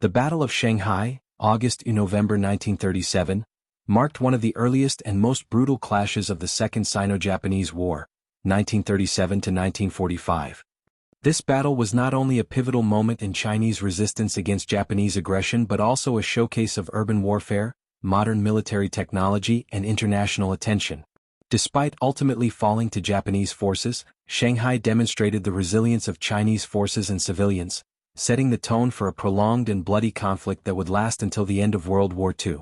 The Battle of Shanghai, August–November 1937, marked one of the earliest and most brutal clashes of the Second Sino-Japanese War, 1937–1945. This battle was not only a pivotal moment in Chinese resistance against Japanese aggression but also a showcase of urban warfare, modern military technology, and international attention. Despite ultimately falling to Japanese forces, Shanghai demonstrated the resilience of Chinese forces and civilians, setting the tone for a prolonged and bloody conflict that would last until the end of World War II.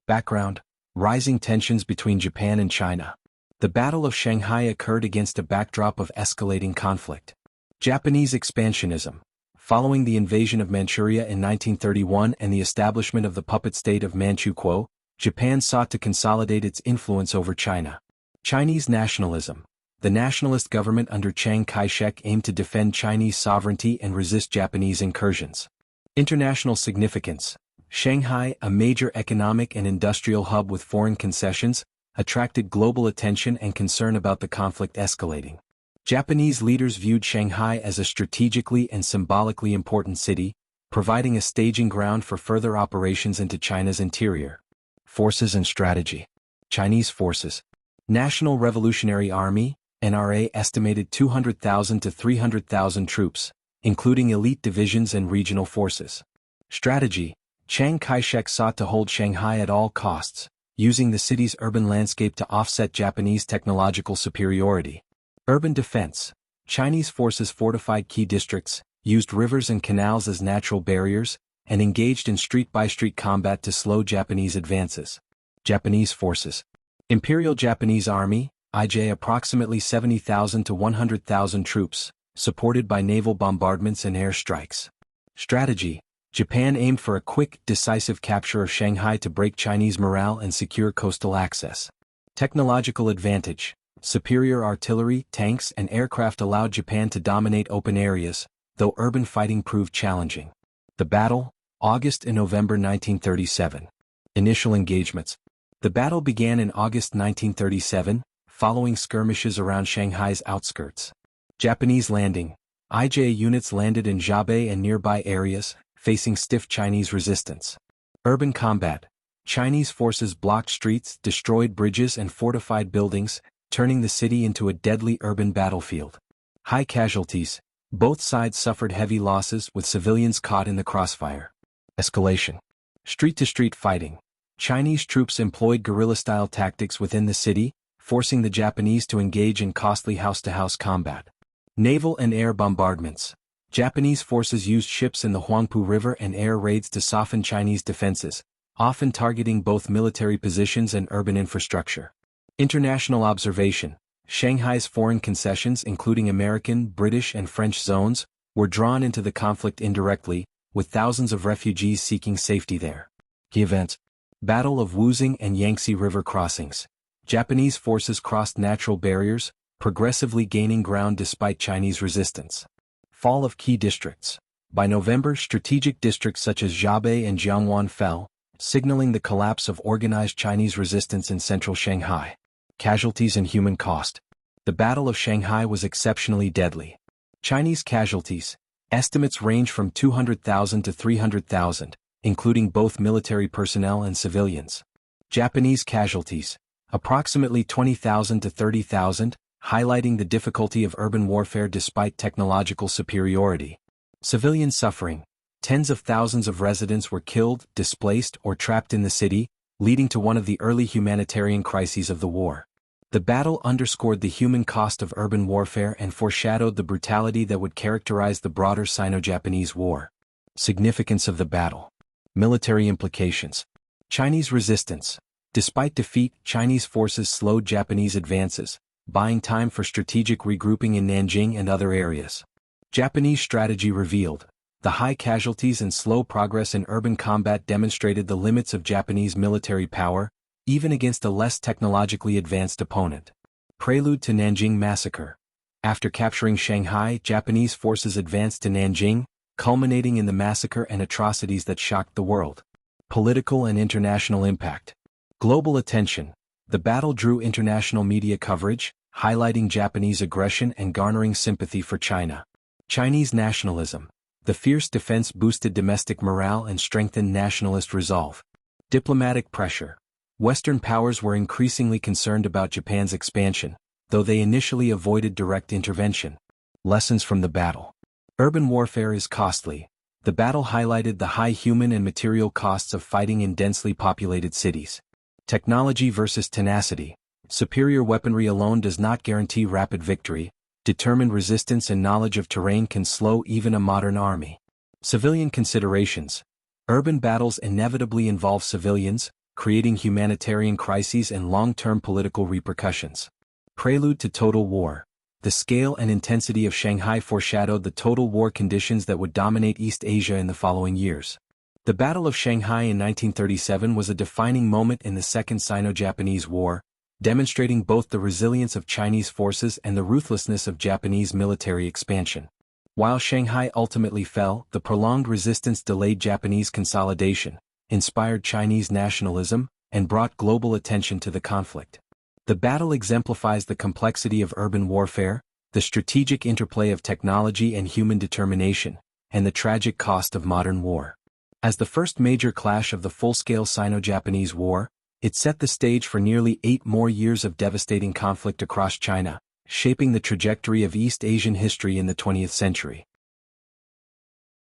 Background: rising tensions between Japan and China. The Battle of Shanghai occurred against a backdrop of escalating conflict. Japanese expansionism. Following the invasion of Manchuria in 1931 and the establishment of the puppet state of Manchukuo, Japan sought to consolidate its influence over China. Chinese nationalism. The nationalist government under Chiang Kai-shek aimed to defend Chinese sovereignty and resist Japanese incursions. International significance. Shanghai, a major economic and industrial hub with foreign concessions, attracted global attention and concern about the conflict escalating. Japanese leaders viewed Shanghai as a strategically and symbolically important city, providing a staging ground for further operations into China's interior. Forces and strategy. Chinese forces. National Revolutionary Army, NRA, estimated 200,000 to 300,000 troops, including elite divisions and regional forces. Strategy. Chiang Kai-shek sought to hold Shanghai at all costs, using the city's urban landscape to offset Japanese technological superiority. Urban defense. Chinese forces fortified key districts, used rivers and canals as natural barriers, and engaged in street-by-street combat to slow Japanese advances. Japanese forces. Imperial Japanese Army, IJ, approximately 70,000 to 100,000 troops, supported by naval bombardments and air strikes. Strategy. Japan aimed for a quick, decisive capture of Shanghai to break Chinese morale and secure coastal access. Technological advantage. Superior artillery, tanks, and aircraft allowed Japan to dominate open areas, though urban fighting proved challenging. The battle, August and November 1937. Initial engagements. The battle began in August 1937, following skirmishes around Shanghai's outskirts. Japanese landing. IJ units landed in Xiaobei and nearby areas, facing stiff Chinese resistance. Urban combat. Chinese forces blocked streets, destroyed bridges, and fortified buildings, turning the city into a deadly urban battlefield. High casualties. Both sides suffered heavy losses, with civilians caught in the crossfire. Escalation. Street-to-street fighting. Chinese troops employed guerrilla-style tactics within the city, forcing the Japanese to engage in costly house-to-house combat. Naval and air bombardments. Japanese forces used ships in the Huangpu River and air raids to soften Chinese defenses, often targeting both military positions and urban infrastructure. International observation. Shanghai's foreign concessions, including American, British, and French zones, were drawn into the conflict indirectly, with thousands of refugees seeking safety there. Key events. Battle of Wuzhong and Yangtze River crossings. Japanese forces crossed natural barriers, progressively gaining ground despite Chinese resistance. Fall of key districts. By November, strategic districts such as Xiaobei and Jiangwan fell, signaling the collapse of organized Chinese resistance in central Shanghai. Casualties and human cost. The Battle of Shanghai was exceptionally deadly. Chinese casualties. Estimates range from 200,000 to 300,000, including both military personnel and civilians. Japanese casualties. Approximately 20,000 to 30,000, highlighting the difficulty of urban warfare despite technological superiority. Civilian suffering. Tens of thousands of residents were killed, displaced, or trapped in the city, leading to one of the early humanitarian crises of the war. The battle underscored the human cost of urban warfare and foreshadowed the brutality that would characterize the broader Sino-Japanese War. Significance of the battle. Military implications. Chinese resistance. Despite defeat, Chinese forces slowed Japanese advances, buying time for strategic regrouping in Nanjing and other areas. Japanese strategy revealed. The high casualties and slow progress in urban combat demonstrated the limits of Japanese military power, even against a less technologically advanced opponent. Prelude to Nanjing Massacre. After capturing Shanghai, Japanese forces advanced to Nanjing, culminating in the massacre and atrocities that shocked the world. Political and international impact. Global attention. The battle drew international media coverage, highlighting Japanese aggression and garnering sympathy for China. Chinese nationalism. The fierce defense boosted domestic morale and strengthened nationalist resolve. Diplomatic pressure. Western powers were increasingly concerned about Japan's expansion, though they initially avoided direct intervention. Lessons from the battle. Urban warfare is costly. The battle highlighted the high human and material costs of fighting in densely populated cities. Technology versus tenacity. Superior weaponry alone does not guarantee rapid victory. Determined resistance and knowledge of terrain can slow even a modern army. Civilian considerations. Urban battles inevitably involve civilians, creating humanitarian crises and long-term political repercussions. Prelude to total war. The scale and intensity of Shanghai foreshadowed the total war conditions that would dominate East Asia in the following years. The Battle of Shanghai in 1937 was a defining moment in the Second Sino-Japanese War, demonstrating both the resilience of Chinese forces and the ruthlessness of Japanese military expansion. While Shanghai ultimately fell, the prolonged resistance delayed Japanese consolidation, inspired Chinese nationalism, and brought global attention to the conflict. The battle exemplifies the complexity of urban warfare, the strategic interplay of technology and human determination, and the tragic cost of modern war. As the first major clash of the full-scale Sino-Japanese War, it set the stage for nearly 8 more years of devastating conflict across China, shaping the trajectory of East Asian history in the 20th century.